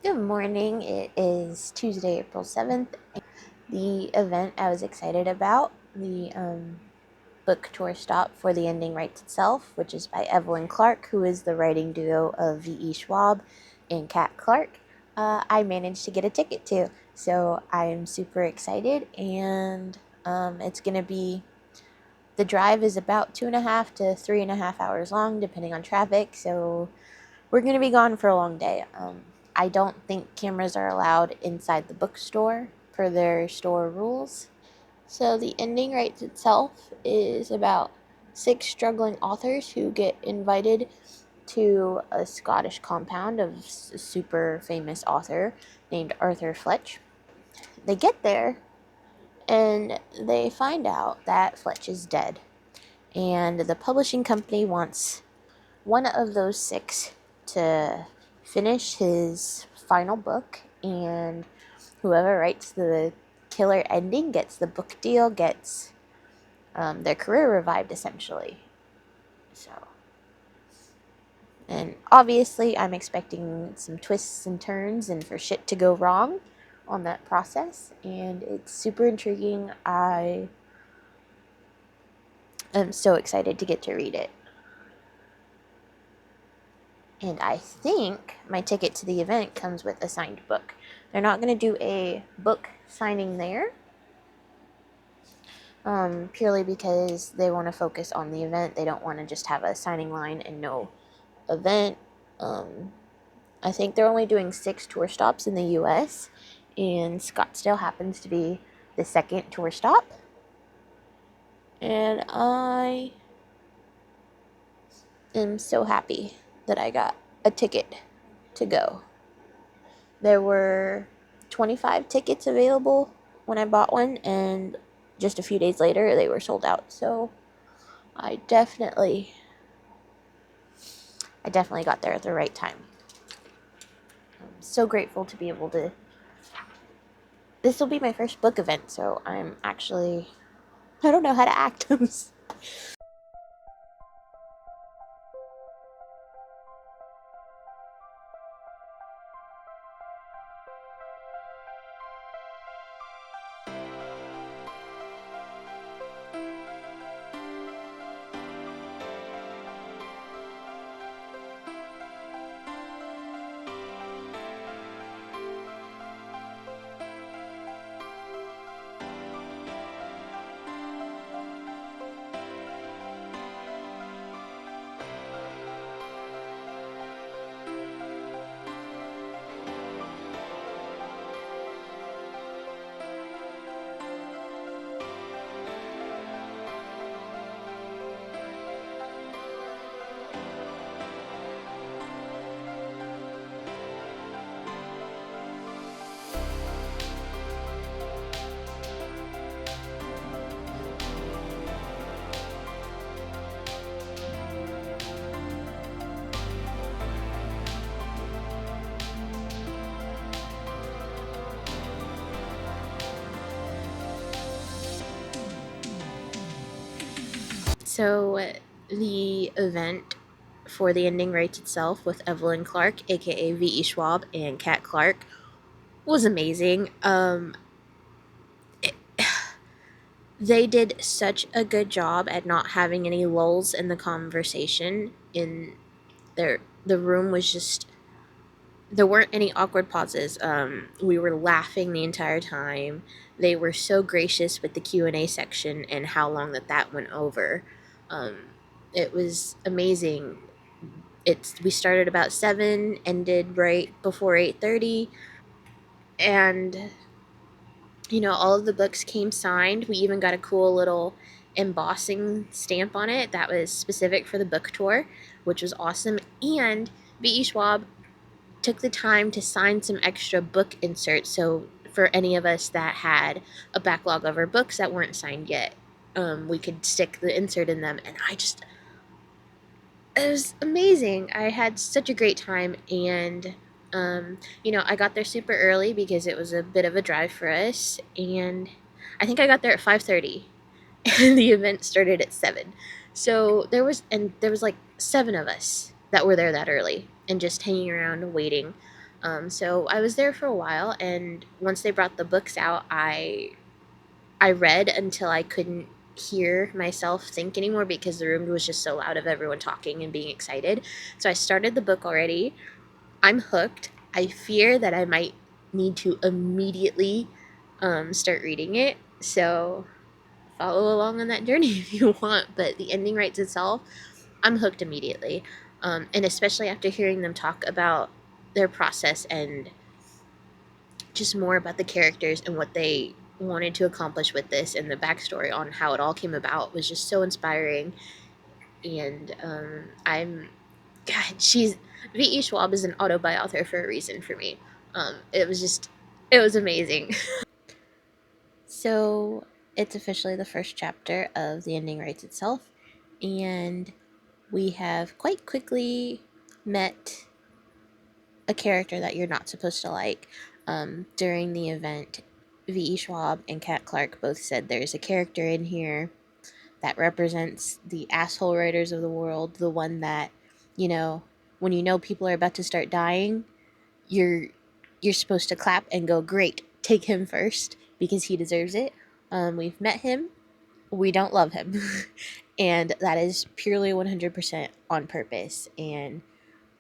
Good morning. It is Tuesday, April 7th. The event I was excited about, the book tour stop for The Ending Writes Itself, which is by Evelyn Clarke, who is the writing duo of V.E. Schwab and Clarke, I managed to get a ticket to. So I am super excited, and it's going to be the drive is about 2.5 to 3.5 hours long, depending on traffic. So we're going to be gone for a long day. I don't think cameras are allowed inside the bookstore per their store rules. So the ending writes itself is about 6 struggling authors who get invited to a Scottish compound of a super famous author named Arthur Fletch. They get there and they find out that Fletch is dead. And the publishing company wants one of those 6 to finish his final book, and whoever writes the killer ending gets the book deal, gets their career revived, essentially. So, and obviously, I'm expecting some twists and turns and for shit to go wrong on that process, and it's super intriguing. I am so excited to get to read it. And I think my ticket to the event comes with a signed book. They're not going to do a book signing there, purely because they want to focus on the event. They don't want to just have a signing line and no event. I think they're only doing 6 tour stops in the U.S., and Scottsdale happens to be the second tour stop. And I am so happy that I got a ticket to go. There were 25 tickets available when I bought one, and just a few days later they were sold out. So I definitely got there at the right time. I'm so grateful to be able to. This will be my first book event, so I don't know how to act. So the event for The Ending Writes Itself with Evelyn Clarke, aka V.E. Schwab, and Clarke was amazing. They did such a good job at not having any lulls in the conversation. The room was just, there weren't any awkward pauses. We were laughing the entire time. They were so gracious with the Q&A section and how long that went over. It was amazing. We started about 7, ended right before 8:30, and all of the books came signed. We even got a cool little embossing stamp on it that was specific for the book tour, which was awesome. And V.E. Schwab took the time to sign some extra book inserts, so for any of us that had a backlog of our books that weren't signed yet, we could stick the insert in them. And it was amazing. I had such a great time, and I got there super early because it was a bit of a drive for us, and I think I got there at 5:30, and the event started at 7. So there was like 7 of us that were there that early and just hanging around and waiting. So I was there for a while, and once they brought the books out, I read until I couldn't hear myself think anymore because the room was just so loud of everyone talking and being excited. So I started the book already. I'm hooked. I fear that I might need to immediately start reading it. So follow along on that journey if you want. But the ending writes itself. I'm hooked immediately. And especially after hearing them talk about their process and just more about the characters and what they wanted to accomplish with this, and the backstory on how it all came about was just so inspiring. And God, she's V.E. Schwab is an auto-buy author for a reason for me. It was amazing. So it's officially the first chapter of The Ending Writes Itself, and we have quite quickly met a character that you're not supposed to like. During the event, V.E. Schwab and Clarke both said there's a character in here that represents the asshole writers of the world, the one that, you know, when you know people are about to start dying, you're you're supposed to clap and go, "Great, take him first because he deserves it." We've met him. We don't love him, and that is purely 100% on purpose. And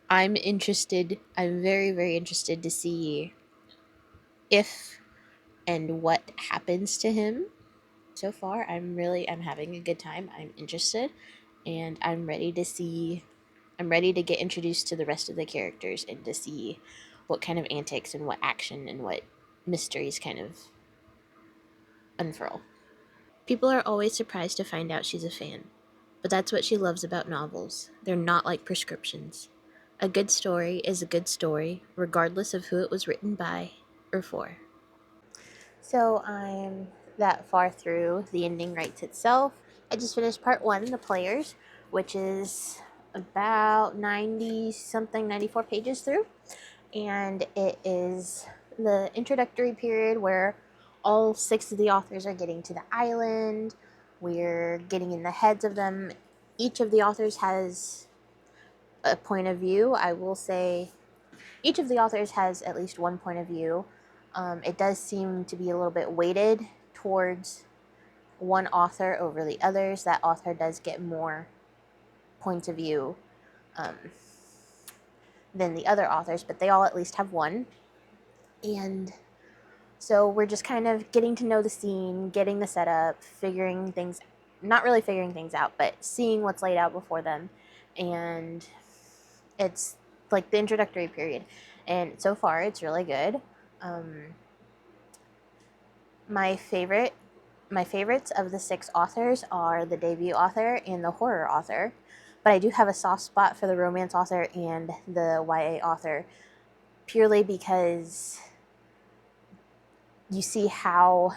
I'm interested. I'm very, very interested to see if and what happens to him. So far, I'm having a good time. I'm interested, and I'm ready to get introduced to the rest of the characters and to see what kind of antics and what action and what mysteries kind of unfurl. People are always surprised to find out she's a fan, but that's what she loves about novels. They're not like prescriptions. A good story is a good story, regardless of who it was written by or for. So I'm that far through. The ending writes itself. I just finished part one, The Players, which is about 90 something, 94 pages through. And it is the introductory period where all six of the authors are getting to the island. We're getting in the heads of them. Each of the authors has a point of view. I will say each of the authors has at least one point of view. It does seem to be a little bit weighted towards one author over the others. That author does get more points of view um, than the other authors, but they all at least have one. And so we're just kind of getting to know the scene, getting the setup, figuring things, not really figuring things out, but seeing what's laid out before them. And it's like the introductory period. And so far, it's really good. Um, my favorite my favorites of the six authors are the debut author and the horror author, but I do have a soft spot for the romance author and the YA author, purely because you see how,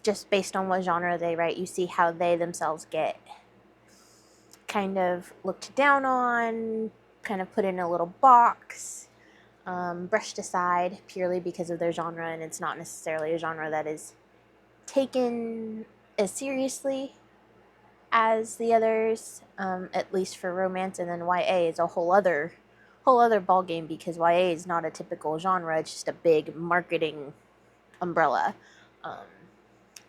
just based on what genre they write, you see how they themselves get kind of looked down on, kind of put in a little box, brushed aside purely because of their genre, and it's not necessarily a genre that is taken as seriously as the others, at least for romance. And then YA is a whole other ball game because YA is not a typical genre; it's just a big marketing umbrella. Um,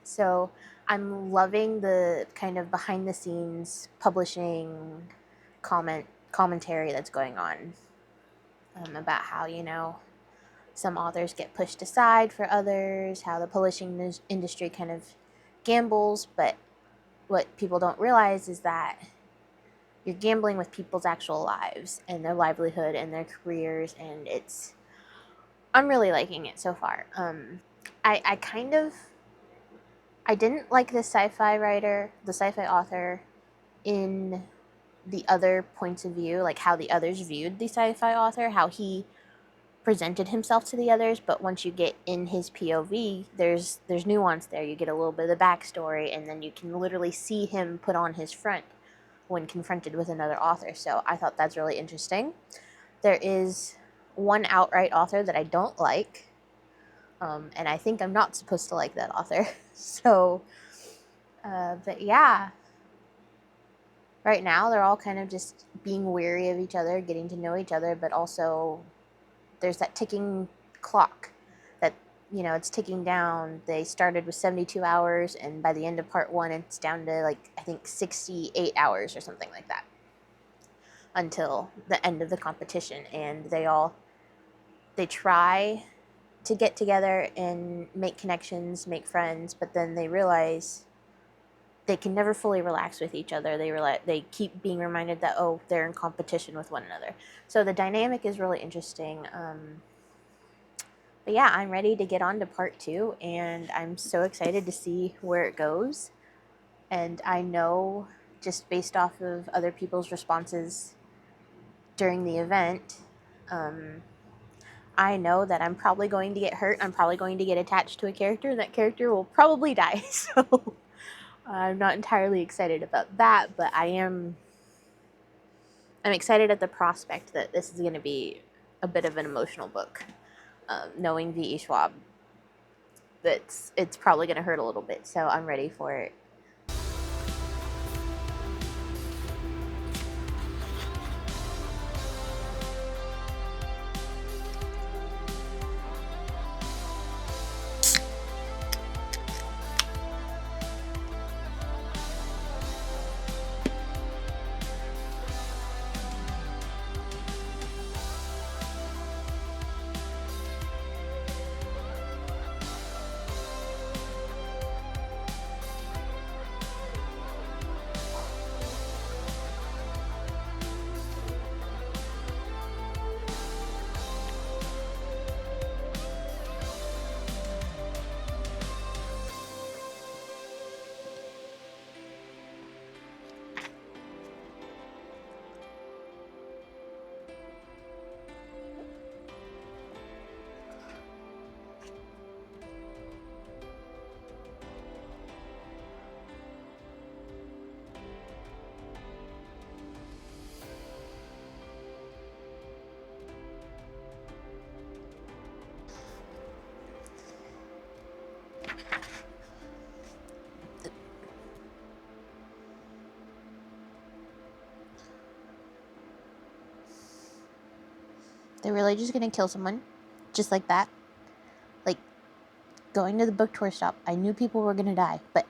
so I'm loving the kind of behind the scenes publishing commentary that's going on, about how, some authors get pushed aside for others, how the publishing industry kind of gambles, but what people don't realize is that you're gambling with people's actual lives and their livelihood and their careers, and I'm really liking it so far. I kind of I didn't like the sci-fi author in the other points of view, like how the others viewed the sci-fi author, how he presented himself to the others. But once you get in his POV, there's nuance there. You get a little bit of the backstory, and then you can literally see him put on his front when confronted with another author. So I thought that's really interesting. There is one outright author that I don't like, and I think I'm not supposed to like that author. So, but yeah, right now they're all kind of just being weary of each other, getting to know each other, but also there's that ticking clock that, you know, it's ticking down. They started with 72 hours, and by the end of part one, it's down to like, I think 68 hours or something like that until the end of the competition. And they try to get together and make connections, make friends, but then they realize they can never fully relax with each other. They keep being reminded that, oh, they're in competition with one another. So the dynamic is really interesting. But yeah, I'm ready to get on to part two, and I'm so excited to see where it goes. And I know, just based off of other people's responses during the event, I know that I'm probably going to get hurt. I'm probably going to get attached to a character, and that character will probably die. So I'm not entirely excited about that, but I'm excited at the prospect that this is going to be a bit of an emotional book. Knowing V.E. Schwab, it's probably going to hurt a little bit, so I'm ready for it. They're really just going to kill someone, just like that. Like, going to the book tour stop, I knew people were going to die, but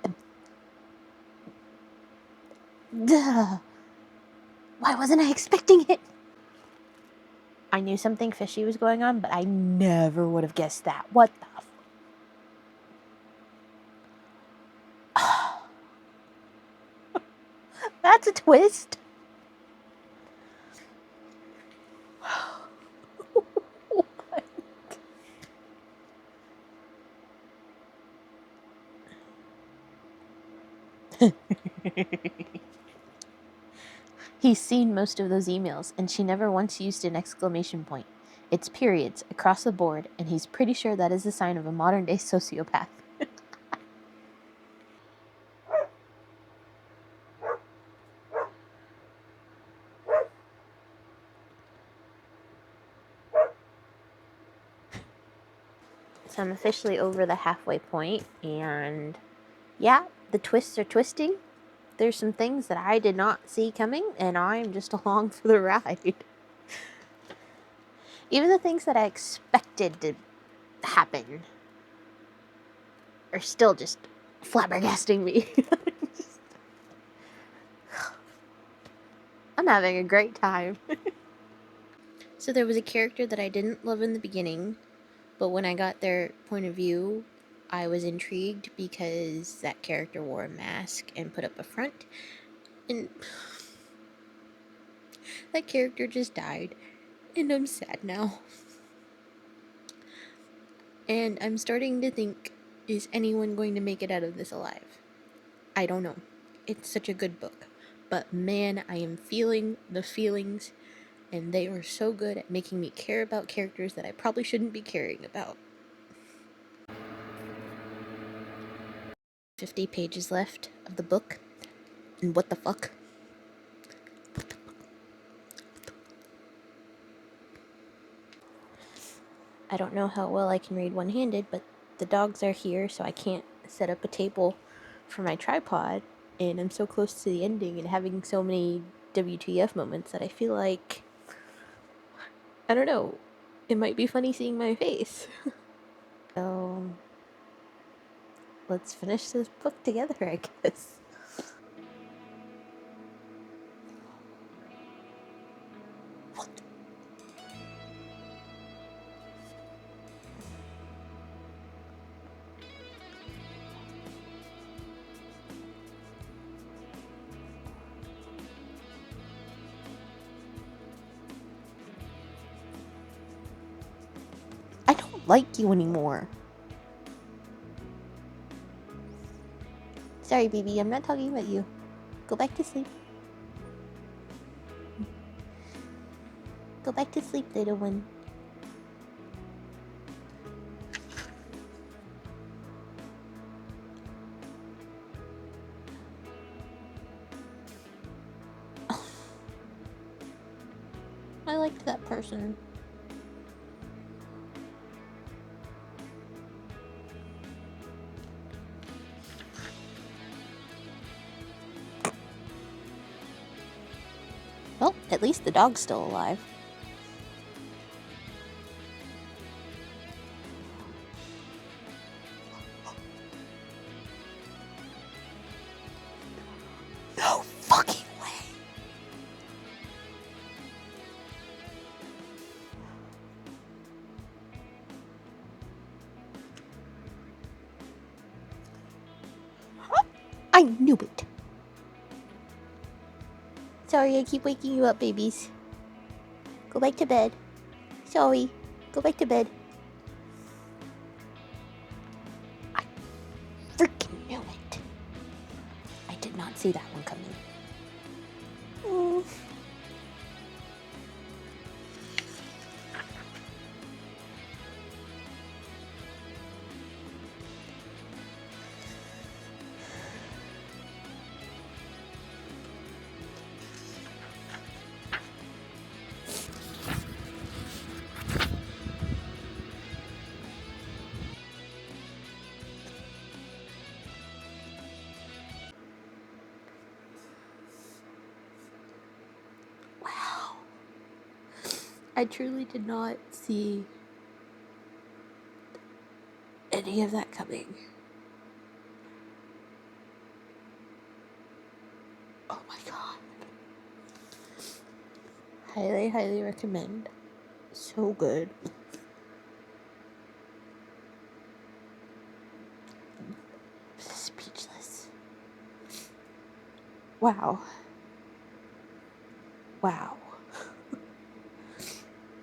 duh, why wasn't I expecting it? I knew something fishy was going on, but I never would have guessed that. What the That's a twist. He's seen most of those emails, and she never once used an exclamation point. It's periods across the board, and he's pretty sure that is the sign of a modern-day sociopath. So I'm officially over the halfway point, and yeah, the twists are twisting. There's some things that I did not see coming, and I'm just along for the ride. Even the things that I expected to happen are still just flabbergasting me. I'm having a great time. So there was a character that I didn't love in the beginning, but when I got their point of view, I was intrigued because that character wore a mask and put up a front, and that character just died, and I'm sad now. And I'm starting to think, is anyone going to make it out of this alive? I don't know. It's such a good book, but man, I am feeling the feelings, and they are so good at making me care about characters that I probably shouldn't be caring about. 50 pages left of the book, and what the fuck? I don't know how well I can read one-handed, but the dogs are here, so I can't set up a table for my tripod, and I'm so close to the ending and having so many WTF moments that I feel like, I don't know, it might be funny seeing my face. So let's finish this book together, I guess. What? I don't like you anymore. Sorry, baby, I'm not talking about you. Go back to sleep. Go back to sleep, little one. I liked that person. Well, at least the dog's still alive. No fucking way! I knew it! Sorry, I keep waking you up, babies. Go back to bed. Sorry. Go back to bed. I freaking knew it. I did not see that one coming. Mm. Wow. I truly did not see any of that coming. Oh my god. Highly, highly recommend. So good. Speechless. Wow. Wow.